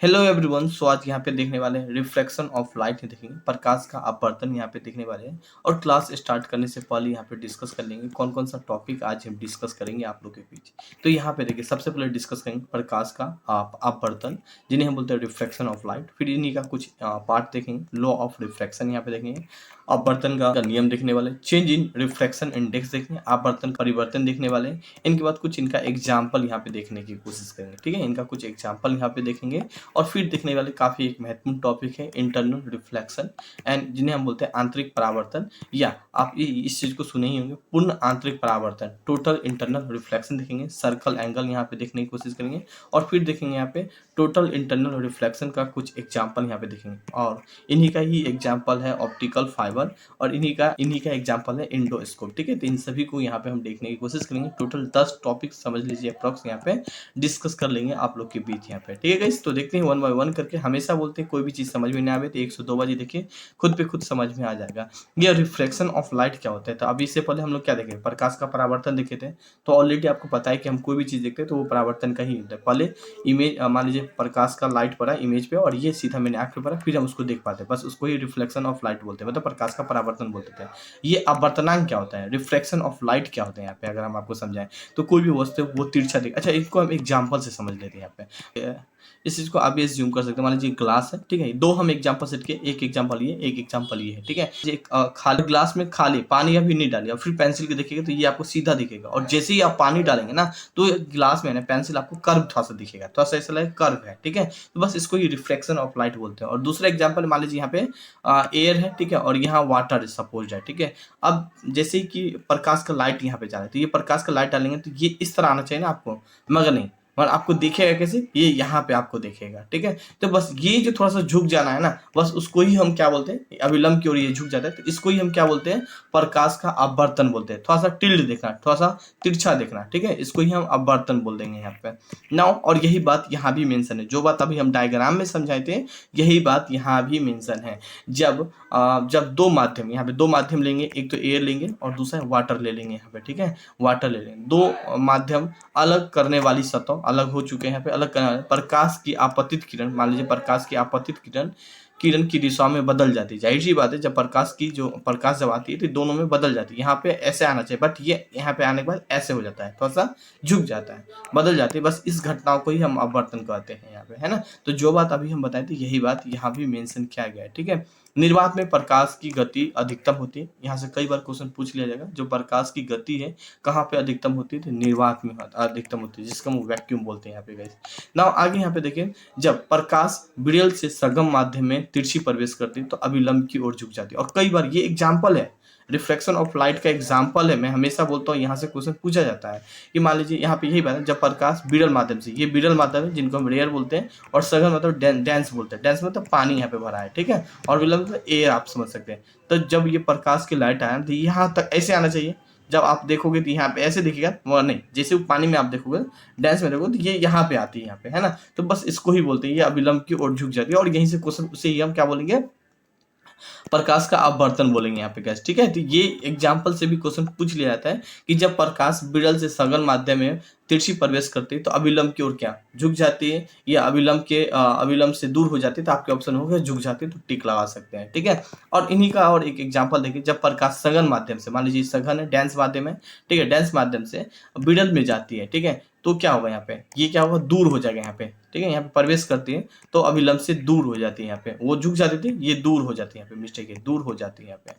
Hello everyone. सो आज यहाँ पे देखने वाले हैं रिफ्लेक्शन ऑफ लाइट देखेंगे, प्रकाश का अपवर्तन यहाँ पे देखने वाले हैं। और क्लास स्टार्ट करने से पहले यहाँ पे डिस्कस कर लेंगे कौन कौन सा टॉपिक आज हम डिस्कस करेंगे आप लोग के बीच। तो यहाँ पे देखिए, सबसे पहले डिस्कस करेंगे प्रकाश का अपवर्तन, जिन्हें हम बोलते हैं रिफ्लेक्शन ऑफ लाइट। फिर इन्हीं का कुछ पार्ट देखेंगे, लॉ ऑफ रिफ्लेक्शन यहाँ पे देखेंगे, अपवर्तन का नियम देखने वाले, चेंज इन रिफ्लेक्शन इंडेक्स देखेंगे, अपवर्तन परिवर्तन देखने वाले हैं। इनके बाद कुछ इनका एग्जाम्पल यहाँ पे देखने की कोशिश करेंगे। ठीक है, इनका कुछ एग्जाम्पल यहाँ पे देखेंगे। और फिर देखने वाले काफ़ी एक महत्वपूर्ण टॉपिक है इंटरनल रिफ्लेक्शन एंड, जिन्हें हम बोलते हैं आंतरिक परावर्तन, या आप ये इस चीज़ को सुने ही होंगे, पूर्ण आंतरिक परावर्तन, टोटल इंटरनल रिफ्लेक्शन देखेंगे। सर्कल एंगल यहाँ पे देखने की कोशिश करेंगे। और फिर देखेंगे यहाँ पे टोटल इंटरनल रिफ्लेक्शन का कुछ एग्जाम्पल यहाँ पे देखेंगे। और इन्हीं का ही एग्जाम्पल है ऑप्टिकल फाइबर, और इन्हीं का एग्जाम्पल है इंडोस्कोप। ठीक है, तो इन सभी को यहाँ पे हम देखने की कोशिश करेंगे। टोटल 10 टॉपिक समझ लीजिए अप्रॉक्स यहाँ पे डिस्कस कर लेंगे आप लोग के बीच यहाँ पे। ठीक है गाइस, तो देखते हैं वन बाय वन करके। हमेशा बोलते हैं कोई भी चीज़ समझ में नहीं आवे तो 102 बार देखिए, खुद पे खुद समझ में आ जाएगा। ये रिफ्लेक्शन ऑफ लाइट क्या होता है, तो अभी इससे पहले हम लोग क्या देखे, प्रकाश का परावर्तन देखे थे। तो ऑलरेडी आपको पता है कि हम कोई भी चीज़ देखते हैं तो वो परावर्तन का ही होता है। पहले इमेज, मान लीजिए प्रकाश का लाइट पड़ा इमेज पे और ये सीधा मैंने आँख पे पड़ा, फिर हम उसको देख पाते हैं, बस उसको ही रिफ्लेक्शन ऑफ लाइट बोलते हैं, मतलब प्रकाश का परावर्तन बोलते थे। ये अपवर्तनांक क्या होता है, रिफ्लेक्शन ऑफ लाइट क्या होता है यहाँ पे, अगर हम आपको समझाएं तो कोई भी वस्तु वो तिरछा दिखे। अच्छा, इनको हम एग्जाम्पल से समझ लेते हैं यहाँ पे। इस चीज़ को आप ये ज्यूम कर सकते हैं। मान लीजिए ग्लास है, ठीक है, दो हम एग्जांपल सेट किए, एक एग्जांपल ये, एक एग्जांपल ये है। ठीक है, एक खाली ग्लास में खाली पानी अभी नहीं डालिए और फिर पेंसिल के देखिएगा तो ये आपको सीधा दिखेगा, और जैसे ही आप पानी डालेंगे ना तो ग्लास में ना पेंसिल आपको कर्व थोड़ा सा दिखेगा, थोड़ा सा ऐसा लगेगा कर्व है। ठीक है, तो बस इसको ही रिफ्लेक्शन ऑफ लाइट बोलते हैं। और दूसरा एग्जाम्पल मान लीजिए यहाँ पे एयर है, ठीक है, और यहाँ वाटर सपोज है। ठीक है, अब जैसे ही कि प्रकाश का लाइट यहाँ पे जा रहा है तो ये प्रकाश का लाइट डालेंगे तो ये इस तरह आना चाहिए ना आपको, मगर नहीं, और आपको दिखेगा कैसे, ये यहाँ पे आपको दिखेगा। ठीक है, तो बस ये जो थोड़ा सा झुक जाना है ना, बस उसको ही हम क्या बोलते हैं, अभिलंब की ओर ये झुक जाता है तो इसको ही हम क्या बोलते हैं, प्रकाश का अपवर्तन बोलते हैं। थोड़ा सा टिल्ड देखना, थोड़ा सा तिरछा देखना। ठीक है, इसको ही हम अपवर्तन बोल देंगे यहाँ पे नाउ। और यही बात यहाँ भी मेंशन है, जो बात अभी हम डायग्राम में समझाए थे यही बात यहाँ भी मेंशन है। जब दो माध्यम, यहाँ पे दो माध्यम लेंगे, एक तो एयर लेंगे और दूसरा वाटर ले लेंगे यहाँ पे। ठीक है, वाटर ले लेंगे, दो माध्यम अलग करने वाली सतह अलग हो चुके हैं यहाँ पे। अलग करने वाले प्रकाश की आपतित किरण, मान लीजिए प्रकाश की आपतित किरण की दिशा में बदल जाती है। जाहिर सी बात है, जब प्रकाश जब आती है तो दोनों में बदल जाती है। यहाँ पे ऐसे आना चाहिए, बट ये यहाँ पे आने के बाद ऐसे हो जाता है, थोड़ा सा झुक जाता है, बदल जाती है। बस इस घटनाओं को ही हम अपवर्तन कहते हैं यहाँ पे, है ना। तो जो बात अभी हम बताए थे यही बात यहाँ भी मेंशन किया गया है। ठीक है, निर्वात में प्रकाश की गति अधिकतम होती है। यहाँ से कई बार क्वेश्चन पूछ लिया जाएगा, जो प्रकाश की गति है कहाँ पे अधिकतम होती है, तो निर्वात में अधिकतम होती है, जिसको हम वैक्यूम बोलते हैं यहाँ पे गाइस। नाउ आगे यहाँ पे देखें, जब प्रकाश विरल से सघन माध्यम में तिरछी प्रवेश करती है तो अभिलंब की ओर झुक जाती है। और कई बार ये एग्जाम्पल है, रिफ्लेक्शन ऑफ लाइट का एग्जाम्पल है। मैं हमेशा बोलता हूँ यहाँ से क्वेश्चन पूछा जाता है कि मान लीजिए यहाँ पे यही बात है, जब प्रकाश विरल माध्यम से, ये विरल माध्यम है जिनको हम रेयर बोलते हैं, और सघन मतलब डेंस बोलते हैं। डेंस मतलब पानी यहाँ पे भरा है। ठीक है, और विरल मतलब एयर, आप समझ सकते हैं। तो जब ये प्रकाश की लाइट आया तो यहाँ तक ऐसे आना चाहिए, जब आप देखोगे तो यहाँ पे ऐसे दिखेगा, वो नहीं, जैसे वो पानी में आप देखोगे, डेंस में देखोगे तो ये यहाँ पे आती है, यहाँ पे, है ना। तो बस इसको ही बोलते हैं, ये अभिलंब की ओर झुक जाती है। और यहीं से क्वेश्चन उसे ही हम क्या बोलेंगे, प्रकाश का अपवर्तन बोलेंगे यहाँ पे गैस। ठीक है, तो ये एग्जाम्पल से भी क्वेश्चन पूछ लिया जाता है कि जब प्रकाश विरल से सघन माध्यम में तिरछी प्रवेश करती है तो अभिलंब की ओर क्या झुक जाती है, या अभिलंब से दूर हो जाती है, तो आपके ऑप्शन होगा झुक जाती है, तो टिक लगा सकते हैं। ठीक है, और इन्हीं का और एक एग्जाम्पल देखिए, जब प्रकाश सघन माध्यम से, मान लीजिए सघन है, डेंस माध्यम है, ठीक है, डेंस माध्यम से विरल में जाती है, ठीक है, तो क्या होगा यहाँ पे, ये क्या होगा, दूर हो जाएगा यहाँ पे। ठीक है, यहाँ पे प्रवेश करती है तो अभिलंब से दूर हो जाती है, यहाँ पे वो झुक जाती थी, ये दूर हो जाती है, यहाँ पे मिस्टेक है, दूर हो जाती है यहाँ पे।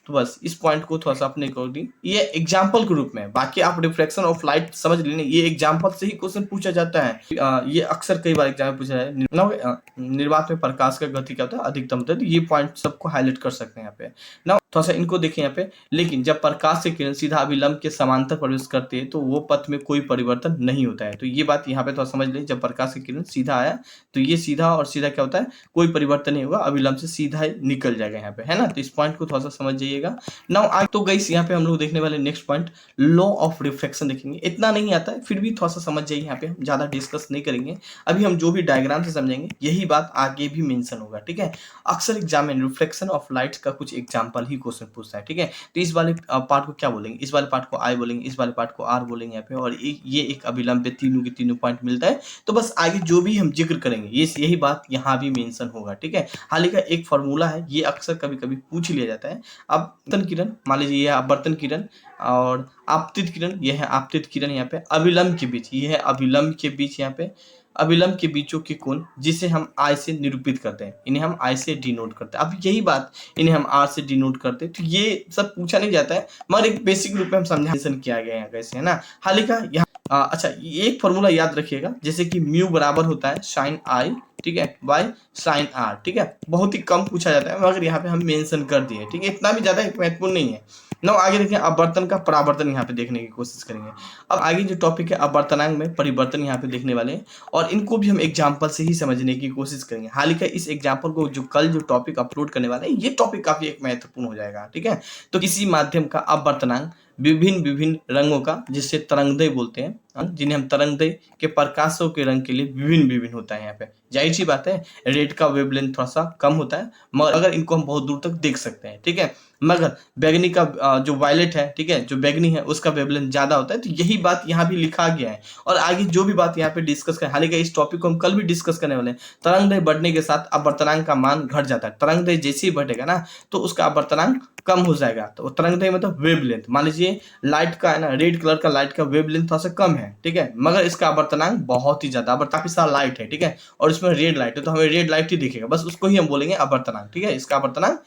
तो बस इस पॉइंट को थोड़ा सा अपने को दी, ये एग्जाम्पल के रूप में। बाकी आप रिफ्लेक्शन ऑफ लाइट समझ लेना, ये एग्जाम्पल से ही क्वेश्चन पूछा जाता है। ये अक्सर कई बार एग्जाम में पूछा जाए, निर्वात में प्रकाश का गति क्या होता है, अधिकतम होता है। तो ये पॉइंट सबको हाईलाइट कर सकते हैं यहाँ पे ना, थोड़ा सा इनको देखें यहाँ पे। लेकिन जब प्रकाश से किरण सीधा अभिलंब के समांतर प्रवेश करती है तो वो पथ में कोई परिवर्तन नहीं होता है। तो ये बात यहाँ पे थोड़ा समझ लें, जब प्रकाश की किरण सीधा आया तो ये सीधा, और सीधा क्या होता है, कोई परिवर्तन नहीं होगा, अभिलंब से सीधा निकल जाएगा यहाँ पे, है ना। तो इस पॉइंट को थोड़ा सा समझ जाइएगा। नाउ आज तो गाइस यहाँ पे हम लोग देखने वाले next point, law of reflection देखेंगे। इतना नहीं आता है, फिर भी थोड़ा सा समझ जाइए, यहाँ पे हम ज्यादा डिस्कस नहीं करेंगे। अभी हम जो भी डायग्राम से समझेंगे यही बात आगे भी मेंशन होगा। ठीक है, अक्सर एग्जाम में रिफ्लेक्शन ऑफ लाइट का कुछ एग्जाम्पल ही क्वेश्चन पूछता है। ठीक है, तो इस वाले पार्ट को क्या बोलेंगे, इस वाले पार्ट को आई बोलेंगे, इस वाले पार्ट को आर बोलेंगे यहाँ पे, और ये एक अभिलंब पे तीनों के तीनों पॉइंट मिलता है। तो बस आगे जो भी हम जिक्र करेंगे ये यही बात यहाँ भी मेंशन होगा, ठीक है। हाल ही का एक फॉर्मूला है, ये अक्सर कभी कभी पूछ लिया जाता है। अपवर्तन किरण, मान लीजिए ये है अपवर्तन किरण और आपतित किरण, ये है आपतित किरण। यहाँ पे अभिलंब के बीच, ये है अभिलंब के बीच, यहाँ पे अभिलंब के बीचों के कोण जिसे हम I से निरूपित करते हैं, इन्हें हम I से डिनोट करते हैं। अब यही बात इन्हें हम R से डिनोट करते हैं। तो ये सब पूछा नहीं जाता है, मगर एक बेसिक रूप में हम समझा किया गया है कैसे, है ना। हाल ही का यहाँ अच्छा एक फॉर्मूला याद रखिएगा, जैसे कि म्यू बराबर होता है साइन I, ठीक है, बाय साइन R, ठीक है। बहुत ही कम पूछा जाता है मगर यहाँ पे हम मेंशन कर दिए, ठीक है। इतना भी ज्यादा महत्वपूर्ण नहीं है। ना आगे देखिए अपवर्तन का परावर्तन यहाँ पे देखने की कोशिश करेंगे। अब आगे जो टॉपिक है अपवर्तनांक में परिवर्तन यहाँ पे देखने वाले हैं और इनको भी हम एग्जांपल से ही समझने की कोशिश करेंगे। हाल ही का इस एग्जांपल को जो कल जो टॉपिक अपलोड करने वाले हैं, ये टॉपिक काफी एक महत्वपूर्ण हो जाएगा, ठीक है। तो किसी माध्यम का अपवर्तनांक विभिन्न विभिन्न रंगों का, जिससे तरंगदैर्घ्य बोलते हैं, जिन्हें हम तरंगदैर्घ्य के प्रकाशों के रंग के लिए विभिन्न विभिन्न होता है। यहाँ पे जाहिर सी बात है रेड का वेवलेंथ थोड़ा सा कम होता है, मगर अगर इनको हम बहुत दूर तक देख सकते हैं, ठीक है। मगर बैगनी का जो वायलेट है, ठीक है, जो बैगनी है उसका वेवलेंथ ज्यादा होता है। तो यही बात यहाँ भी लिखा गया है और आगे जो भी बात यहाँ पे डिस्कस करें, हालांकि इस टॉपिक को हम कल भी डिस्कस करने वाले हैं। तरंगदैर्घ्य बढ़ने के साथ अपवर्तनांक का मान घट जाता है। तरंगदैर्घ्य जैसे ही बढ़ेगा ना तो उसका अपवर्तनांक कम हो जाएगा। तो तरंगदैर्घ्य मतलब वेवलेंथ, मान लीजिए लाइट का है ना, रेड कलर का लाइट का वेवलेंथ थोड़ा सा कम है, ठीक है, मगर इसका अपवर्तनांक बहुत ही ज्यादा, काफी सारा लाइट है, ठीक है, और इसमें रेड लाइट है तो हमें रेड लाइट ही दिखेगा, बस उसको ही हम बोलेंगे अपवर्तनांक, ठीक है। इसका अपवर्तनांक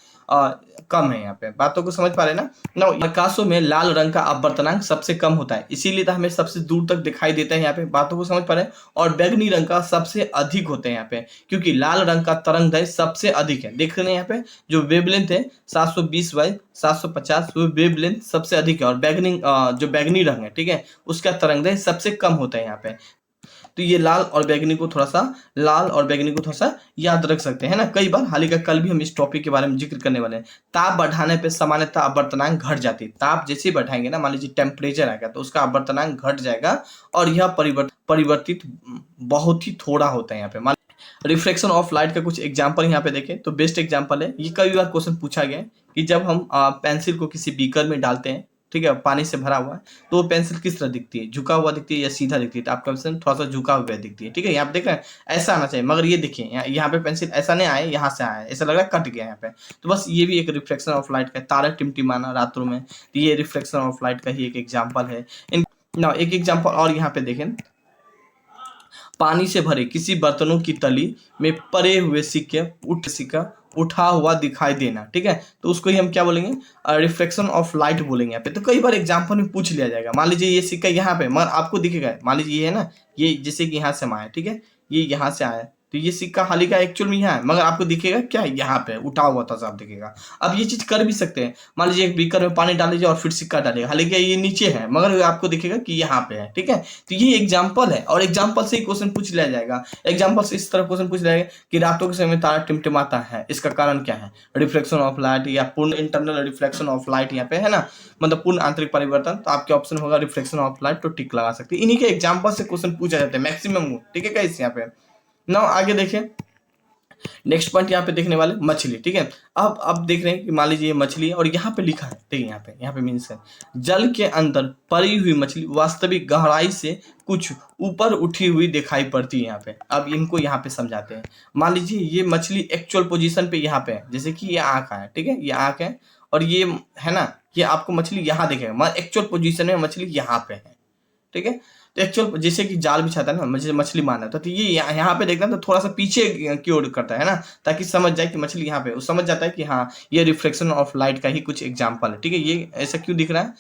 कम है। यहाँ पे बातों को समझ पा रहे ना। प्रकाशों में लाल रंग का अपवर्तनांक सबसे कम होता है, इसीलिए तो हमें सबसे दूर तक दिखाई देता है। यहाँ पे बातों को समझ पा रहे हैं। और बैगनी रंग का सबसे अधिक होते हैं यहाँ पे, क्योंकि लाल रंग का तरंगदैर्घ्य सबसे अधिक है। देख रहे हैं यहाँ पे जो वेवलेंथ है 720 बाई 750, वो वेवलेंथ सबसे अधिक है। और बैगनी जो बैगनी रंग है, ठीक है, उसका तरंगदैर्घ्य सबसे कम होता है यहाँ पे। तो ये लाल और बैगनी को थोड़ा सा याद रख सकते हैं ना। कई बार हाल ही का कल भी हम इस टॉपिक के बारे में जिक्र करने वाले हैं। ताप बढ़ाने पे सामान्यतः अपवर्तनांक घट जाती है। ताप जैसे ही बढ़ाएंगे ना, मान लीजिए टेम्परेचर आएगा तो उसका अपवर्तनांक घट जाएगा और यह परिवर्तित बहुत ही थोड़ा होता है। यहाँ पे रिफ्लेक्शन ऑफ लाइट का कुछ एग्जांपल यहाँ पे देखें तो बेस्ट एग्जांपल है, ये कई बार क्वेश्चन पूछा गया है कि जब हम पेंसिल को किसी बीकर में डालते हैं, ठीक है, पानी से भरा हुआ है, तो वो पेंसिल किस तरह दिखती है, झुका हुआ दिखती है या सीधा दिखती है। तो आपका पेंसिल थोड़ा सा झुका हुआ दिखती है, ठीक है। यहाँ पे देख रहे हैं ऐसा आना चाहिए, मगर ये देखिए यहाँ पे पेंसिल ऐसा नहीं आया, यहाँ से आया, ऐसा लग रहा है कट गया यहाँ पे। तो बस ये भी एक रिफ्लेक्शन ऑफ लाइट का, तारा टिमटिमाना रातों में, तो ये रिफ्लेक्शन ऑफ लाइट का ही एक एग्जाम्पल है। एक एग्जाम्पल और यहाँ पे देखें, पानी से भरे किसी बर्तनों की तली में पड़े हुए सिक्का उठा हुआ दिखाई देना, ठीक है, तो उसको ही हम क्या बोलेंगे, रिफ्लेक्शन ऑफ लाइट बोलेंगे यहाँ पे। तो कई बार एग्जांपल में पूछ लिया जाएगा। मान लीजिए ये सिक्का यहाँ पे, मगर आपको दिखेगा, मान लीजिए ये है ना, ये जैसे कि यहाँ से हम आए, ठीक है, ये यहाँ से आया, तो ये सिक्का हाल ही का एक्चुअल में यहाँ है, मगर आपको दिखेगा क्या, यहाँ पे उठा हुआ था साफ दिखेगा। अब ये चीज कर भी सकते हैं, मान लीजिए एक बीकर में पानी डाल लीजिए और फिर सिक्का डालिएगा, हालांकि ये नीचे है मगर आपको दिखेगा कि यहाँ पे है, ठीक है। तो ये एग्जाम्पल है और एग्जाम्पल से ही क्वेश्चन पूछ लिया जाएगा। एग्जाम्पल से इस तरह क्वेश्चन पूछ लिया जाएगा कि रातों के समय तारा टिमटिमाता है, इसका कारण क्या है, रिफ्लेक्शन ऑफ लाइट या पूर्ण इंटरनल रिफ्लेक्शन ऑफ लाइट यहाँ पे है ना, मतलब पूर्ण आंतरिक परिवर्तन। तो आपके ऑप्शन होगा रिफ्लेक्शन ऑफ लाइट, तो टिक लगा सकते हैं। इन्हीं के एग्जाम्पल से क्वेश्चन पूछा जाता है मैक्सिमम, ठीक है गाइस। यहाँ पे नाउ आगे देखें, नेक्स्ट पॉइंट यहाँ पे देखने वाले मछली, ठीक है। अब देख रहे हैं कि मान लीजिए ये मछली है और यहाँ पे लिखा है, देखिए यहाँ पे मीन्स है जल के अंदर पड़ी हुई मछली वास्तविक गहराई से कुछ ऊपर उठी हुई दिखाई पड़ती है यहाँ पे। अब इनको यहाँ पे समझाते हैं। मान लीजिए ये मछली एक्चुअल पोजीशन पे यहाँ पे है, जैसे कि ये आँख है, ठीक है, ये आँख है और ये है ना, ये आपको मछली यहाँ दिखेगा, मगर एक्चुअल पोजीशन में मछली यहाँ पे है, ठीक है। तो एक्चुअल जैसे कि जाल बिछाता है ना, मछली मारना था, तो ये यहाँ पे देखना तो थोड़ा सा पीछे की ओर करता है ना, ताकि समझ जाए कि मछली यहाँ पे, समझ जाता है कि हाँ ये रिफ्लेक्शन ऑफ लाइट का ही कुछ एग्जांपल है, ठीक है। ये ऐसा क्यों दिख रहा है,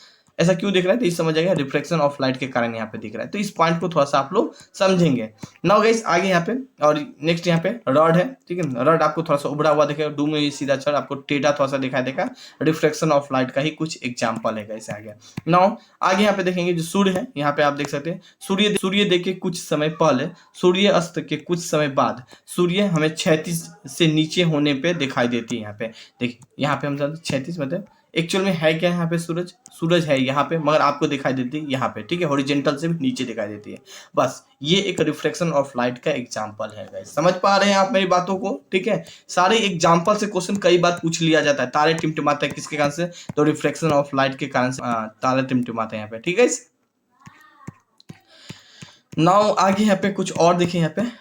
तो ये समझ जाएगा रिफ्लेक्शन ऑफ लाइट के कारण यहाँ पे दिख रहा है। तो इस पॉइंट को थोड़ा सा आप लोग समझेंगे। नाउ गाइस आगे यहाँ पे और नेक्स्ट यहाँ पे रॉड है, ठीक है। रॉड आपको थोड़ा सा उभरा हुआ दिखेगा, डू में सीधा चढ़ आपको टेढ़ा थोड़ा सा दिखाई देगा, रिफ्लेक्शन ऑफ लाइट का ही कुछ एग्जाम्पल है गाइस। आगे नाउ आगे यहाँ पे देखेंगे जो सूर्य है, यहाँ पे आप देख सकते हैं सूर्य देखे कुछ समय पहले, सूर्य अस्त के कुछ समय बाद सूर्य हमें 36 से नीचे होने पे दिखाई देती है। यहाँ पे देखिए, यहाँ पे हम 36 मतलब एक्चुअल में है क्या, यहाँ पे सूरज है यहाँ पे, मगर आपको दिखाई देती है यहाँ पे, ठीक है, हॉरिजॉन्टल से भी नीचे दिखाई देती है। बस ये एक रिफ्लेक्शन ऑफ लाइट का एग्जांपल है गाइस। समझ पा रहे हैं आप मेरी बातों को, ठीक है। सारे एग्जांपल से क्वेश्चन कई बार पूछ लिया जाता है। तारे टिमटिमाते हैं किसके कारण से, तो रिफ्लेक्शन ऑफ लाइट के कारण से तारे टिमटिमाते हैं यहाँ पे, ठीक है। नाउ आगे यहाँ पे कुछ और देखें, यहाँ पे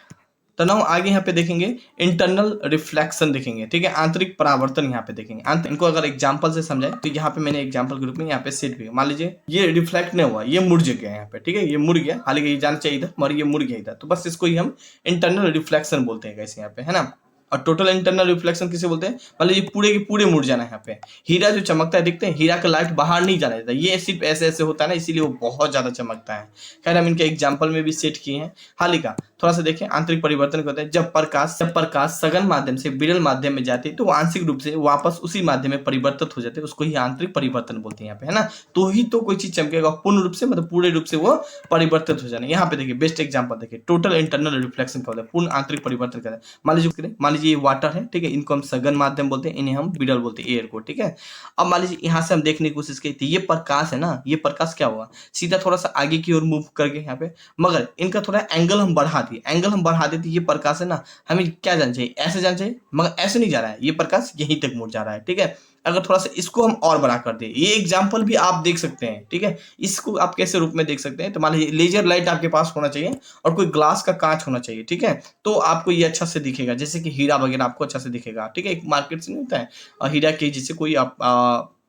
तो नाउ आगे यहाँ पे देखेंगे इंटरनल रिफ्लेक्शन देखेंगे, ठीक है, आंतरिक परावर्तन यहाँ पे देखेंगे। इनको अगर एग्जांपल से समझाए तो यहाँ पे मैंने एग्जांपल के रूप में यहाँ पे सेट भी, मान लीजिए ये रिफ्लेक्ट नहीं हुआ, ये मुड़ गया यहाँ पे, ठीक है, ये मुड़ गया, हालांकि ये जाना चाहिए इधर मगर ये मुड़ गया इधर, तो बस इसको ही हम इंटरनल रिफ्लेक्शन बोलते हैं कैसे यहाँ पे, है ना। और टोटल इंटरनल रिफ्लेक्शन किसे बोलते हैं, मतलब ये पूरे के पूरे मुड़ जाना है यहाँ पे। हीरा जो चमकता है दिखते हैं, हीरा का लाइट बाहर नहीं जाने देता, ये सिर्फ ऐसे ऐसे होता है ना, इसीलिए वो बहुत ज्यादा चमकता है। खैर हम इनके एग्जाम्पल में भी सेट किए हैं। हाल ही का थोड़ा सा देखें, आंतरिक परिवर्तन क्या होता है, जब प्रकाश सघन माध्यम से विरल माध्यम में जाती है तो वो आंशिक रूप से वापस उसी माध्यम में परिवर्तित हो जाते हैं, उसको ही आंतरिक परिवर्तन बोलते हैं यहाँ पे, है ना। तो ही तो कोई चीज चमकेगा, पूर्ण रूप से मतलब पूरे रूप से वो परिवर्तित हो जाना। यहाँ पे देखिए बेस्ट एग्जाम्पल देखिए, टोटल इंटरनल रिफ्लेक्शन क्या होता है, पूर्ण आंतरिक परिवर्तन क्या है। मान लीजिए ये वाटर है, ठीक है, इनको हम सघन माध्यम बोलते हैं, इन्हें हम विरल बोलते हैं, एयर को, ठीक है। अब मान लीजिए यहाँ से हम देखने की कोशिश की थी, ये प्रकाश है ना, ये प्रकाश क्या हुआ, सीधा थोड़ा सा आगे की ओर मूव करके यहाँ पे, मगर इनका थोड़ा एंगल हम बढ़ा दिए, ये प्रकाश है ना, हमें क्या जाना चाहिए, ऐसे जाना चाहिए, मगर ऐसे नहीं जा रहा है, ये प्रकाश यहीं तक मुड़ जा रहा है, ठीक है। अगर थोड़ा सा इसको हम और बढ़ा कर दे, ये एग्जाम्पल भी आप देख सकते हैं, ठीक है। इसको आप कैसे रूप में देख सकते हैं, तो मान लीजिए लेजर लाइट आपके पास होना चाहिए और कोई ग्लास का कांच होना चाहिए, ठीक है, तो आपको ये अच्छा से दिखेगा, जैसे कि हीरा वगैरह आपको अच्छा से दिखेगा, ठीक है। एक मार्केट से नहीं होता है हीरा के, जैसे कोई आप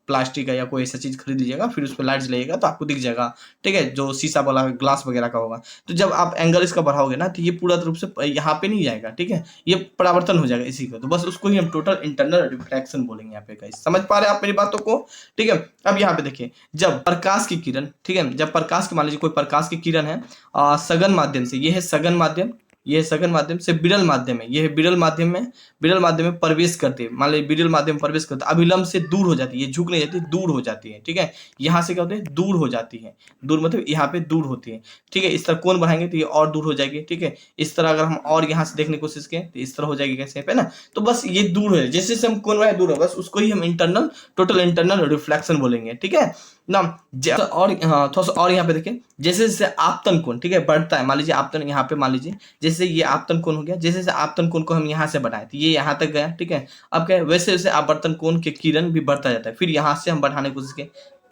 प्लास्टिक है या कोई ऐसा चीज खरीद लीजिएगा, फिर उस पर लाइट जलाइएगा तो आपको दिख जाएगा, ठीक है, जो शीशा वाला ग्लास वगैरह का होगा। तो जब आप एंगल इसका बढ़ाओगे ना, तो ये पूरा रूप से यहाँ पे नहीं जाएगा, ठीक है, ये परावर्तन हो जाएगा इसी को, तो बस उसको ही हम टोटल इंटरनल रिफ्लेक्शन बोलेंगे यहाँ पे गाइस। समझ पा रहे हैं आप मेरी बातों को, ठीक है। अब यहाँ पे देखिए, जब प्रकाश की किरण, ठीक है, जब प्रकाश की मान लीजिए कोई प्रकाश की किरण है सघन माध्यम से, ये है सघन माध्यम, ये सघन माध्यम से विरल माध्यम है, ये है विरल माध्यम में प्रवेश करती है, मान लीजिए विरल माध्यम में प्रवेश करता है, अभिलंब से दूर हो जाती है, ये झुक नहीं जाती, दूर हो जाती है, ठीक है। यहाँ से क्या होता है, दूर हो जाती है, दूर मतलब यहाँ पे दूर होती है, ठीक है। इस तरह कोण बढ़ाएंगे तो ये और दूर हो जाएगी, ठीक है। इस तरह अगर हम और यहाँ से देखने की कोशिश करें तो इस तरह हो जाएगी, कैसे पे ना, तो बस ये दूर हो जाए, जैसे हम कोण बढ़ाए दूर हो, बस उसको ही हम टोटल इंटरनल रिफ्लेक्शन बोलेंगे, ठीक है ना। और हाँ, थोड़ा सा और यहाँ पे देखिए, जैसे जैसे आपतन कोण, ठीक है, बढ़ता है, मान लीजिए आपतन यहाँ पे, मान लीजिए जैसे ये आपतन कोण हो गया, जैसे जैसे आपतन कोण को हम यहाँ से बढ़ाएं तो ये यहाँ तक गया, ठीक है। अब क्या है, वैसे वैसे आपवर्तन कोण के किरण भी बढ़ता जाता है, फिर यहाँ से हम बढ़ाने की कोशिश करें,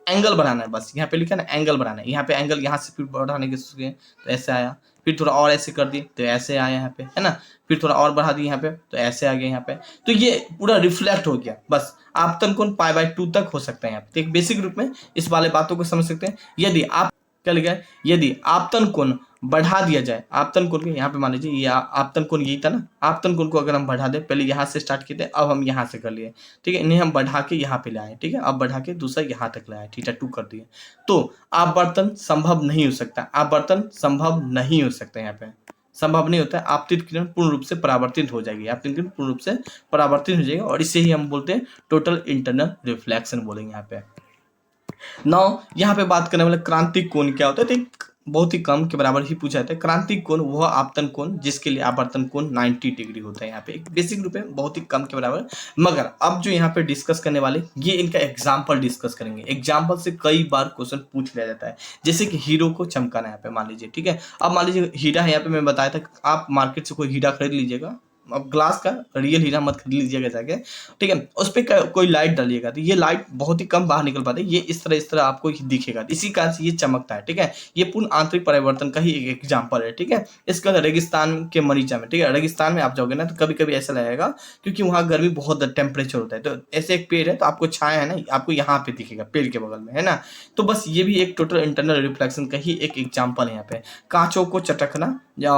एंगल बढ़ाना है, बस यहाँ पे लिखा ना एंगल बढ़ाना है, यहाँ पे एंगल यहाँ से फिर बढ़ाने की कोशिश करें तो ऐसे आया, फिर थोड़ा और ऐसे कर दिए तो ऐसे आया यहाँ पे, है ना, फिर थोड़ा और बढ़ा दिए यहाँ पे तो ऐसे आ गया यहाँ पे, तो ये पूरा रिफ्लेक्ट हो गया। बस आपतन कोण π/2 तक हो सकता है यहाँ पे, एक बेसिक रूप में इस वाले बातों को समझ सकते हैं। यदि आप क्या लिखा है, यदि आपतन कोण बढ़ा दिया जाए, आपतन कोण के यहाँ पे मान लीजिए ये आपतन कोण यही था ना, आपतन कोण को अगर हम बढ़ा दें, पहले यहाँ से स्टार्ट किए थे, अब हम यहाँ से कर लिए, ठीक है, इन्हें हम बढ़ा के यहाँ पे ले आए, ठीक है, अब बढ़ा के दूसरा यहाँ तक ले आए, θ2 कर दिए, तो आपवर्तन संभव नहीं हो सकता, आपवर्तन संभव नहीं हो सकता, यहाँ पे संभव नहीं होता है। आपतित किरण पूर्ण रूप से परावर्तित हो जाएगी, आपतित किरण पूर्ण रूप से परावर्तित हो जाएगी, और इसे ही हम बोलते हैं टोटल इंटरनल रिफ्लेक्शन बोलेंगे यहाँ पे। नाउ यहाँ पे बात करने वाले क्रांतिक कोण क्या होता है, तो बहुत ही कम के बराबर ही पूछा जाता है। क्रांतिक कोण वह आपतन कोण जिसके लिए आपवर्तन कोण 90 डिग्री होता है, यहाँ पे एक बेसिक रूप है, बहुत ही कम के बराबर। मगर अब जो यहाँ पे डिस्कस करने वाले, ये इनका एग्जाम्पल डिस्कस करेंगे, एग्जाम्पल से कई बार क्वेश्चन पूछ लिया जाता है, जैसे कि हीरो को चमकाना यहाँ पे मान लीजिए, ठीक है। अब मान लीजिए हीरा है, यहाँ पे मैं बताया था, आप मार्केट से कोई हीरा खरीद लीजिएगा, अब ग्लास का रियल हीरा मत खरीद लीजिएगा जाके, ठीक है, उस पर कोई लाइट डालिएगा तो ये लाइट बहुत ही कम बाहर निकल पाती है, ये इस तरह आपको दिखेगा, इसी कारण से ये चमकता है, ठीक है। ये पूर्ण आंतरिक परिवर्तन का ही एक एग्जाम्पल है, ठीक है। इसका रेगिस्तान के मरीचा में, ठीक है, रेगिस्तान में आप जाओगे ना तो कभी कभी ऐसा लगेगा, क्योंकि वहाँ गर्मी बहुत टेम्परेचर होता है, तो ऐसे एक पेड़ है तो आपको छाया है ना, आपको यहाँ पे दिखेगा पेड़ के बगल में, है ना। तो बस ये भी एक टोटल इंटरनल रिफ्लेक्शन का ही एक एग्जाम्पल है यहाँ पे। कांचों को चटकना या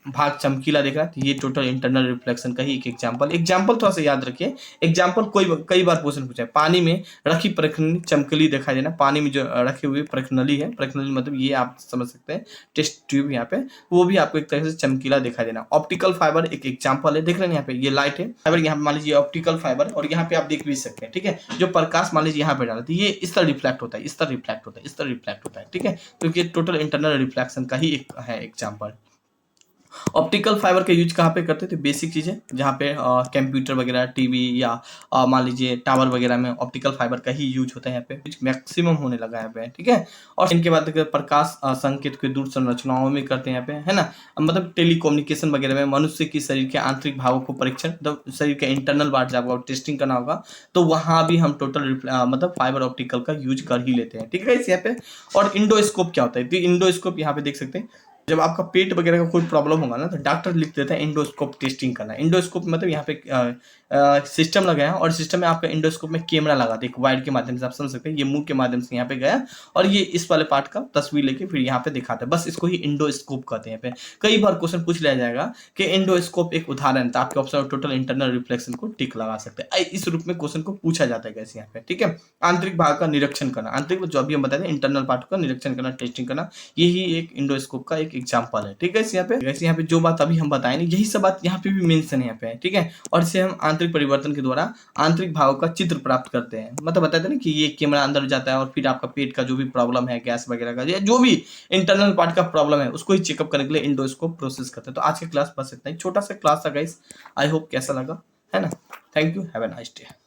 भाग चमकीला दिख रहा है, तो ये टोटल इंटरनल रिफ्लेक्शन का ही एक एग्जाम्पल थोड़ा सा याद रखिए। एग्जाम्पल कई बार क्वेश्चन पूछा है, पानी में रखी प्रखंडी चमकली दिखाई देना, पानी में जो रखी हुई प्रखनली है, प्रखनली मतलब ये आप समझ सकते हैं टेस्ट ट्यूब, यहाँ पे वो भी आपको एक तरह से चमकीला दिखाई देना। ऑप्टिकल फाइबर एक एग्जाम्पल है, देख रहे हैं यहाँ पे ये लाइट है फाइबर, यहाँ पे मान लीजिए ऑप्टिकल फाइबर, और यहाँ पे आप देख भी सकते हैं, ठीक है, जो प्रकाश मान लीजिए यहाँ पे डाला तो ये इस तरह रिफ्लेक्ट होता है, इस तरह रिफ्लेक्ट होता है, इस तरह रिफ्लेक्ट होता है, ठीक है, क्योंकि टोटल इंटरनल रिफ्लेक्शन का ही एक है एग्जाम्पल। ऑप्टिकल फाइबर का यूज कहाँ पे करते थे, बेसिक चीजें जहाँ पे कंप्यूटर वगैरह, टीवी या मान लीजिए टावर वगैरह में ऑप्टिकल फाइबर का ही यूज होता है, यहाँ पे मैक्सिमम होने लगा है यहाँ पे, ठीक है। और इनके बाद प्रकाश संकेत के दूर संरचनाओं में करते हैं यहाँ पे, है ना, मतलब टेलीकम्युनिकेशन वगैरह में मनुष्य की शरीर के आंतरिक भागों को परीक्षण, मतलब शरीर के इंटरनल पार्ट जब आपको टेस्टिंग करना होगा तो वहां भी हम टोटल मतलब फाइबर ऑप्टिकल का यूज कर ही लेते हैं, ठीक है इस यहाँ पे। और इंडोस्कोप क्या होता है, तो इंडोस्कोप यहाँ पे देख सकते हैं, जब आपका पेट वगैरह का कोई प्रॉब्लम होगा ना, तो डॉक्टर लिख देता है एंडोस्कोप टेस्टिंग करना। एंडोस्कोप मतलब यहाँ पे सिस्टम लगाया है, और सिस्टम में आपका एंडोस्कोप में कैमरा लगा था एक वायर के माध्यम से, आप समझ सकते हैं। ये मुंह के माध्यम से यहाँ पे गया और ये इस वाले पार्ट का तस्वीर लेके फिर यहाँ पे दिखाता है। बस इसको ही एंडोस्कोप कहते हैं। यहाँ पे कई बार क्वेश्चन पूछ लिया जाएगा कि एंडोस्कोप एक उदाहरण था, आपके ऑप्शन टोटल इंटरनल रिफ्लेक्शन को टिक लगा सकते हैं। इस रूप में क्वेश्चन को पूछा जाता है कैसे यहाँ पे, ठीक है। आंतरिक भाग का निरीक्षण करना, आंतरिक जो अभी हम बताते हैं इंटरनल पार्ट का निरीक्षण करना, टेस्टिंग करना, यही एक इंडोस्कोप का एक एग्जांपल है, ठीक है। यहाँ पे जो बात अभी हम बताएं यही सब बात यहाँ पे भी मेंशन है यहाँ पे, ठीक है। और इसे हम आंतरिक परिवर्तन के द्वारा आंतरिक भावों का चित्र प्राप्त करते हैं। मतलब बताते हैं ना कि ये कैमरा अंदर जाता है और फिर आपका पेट का जो भी प्रॉब्लम है, गैस वगैरह का, या जो भी इंटरनल पार्ट का प्रॉब्लम है, उसको ही चेकअप करने के लिए इंडोस्कोप प्रोसेस करते हैं। तो आज की क्लास बस इतना ही, छोटा सा क्लास था गाइस। आई होप कैसा लगा, है ना। Thank you, have a nice day.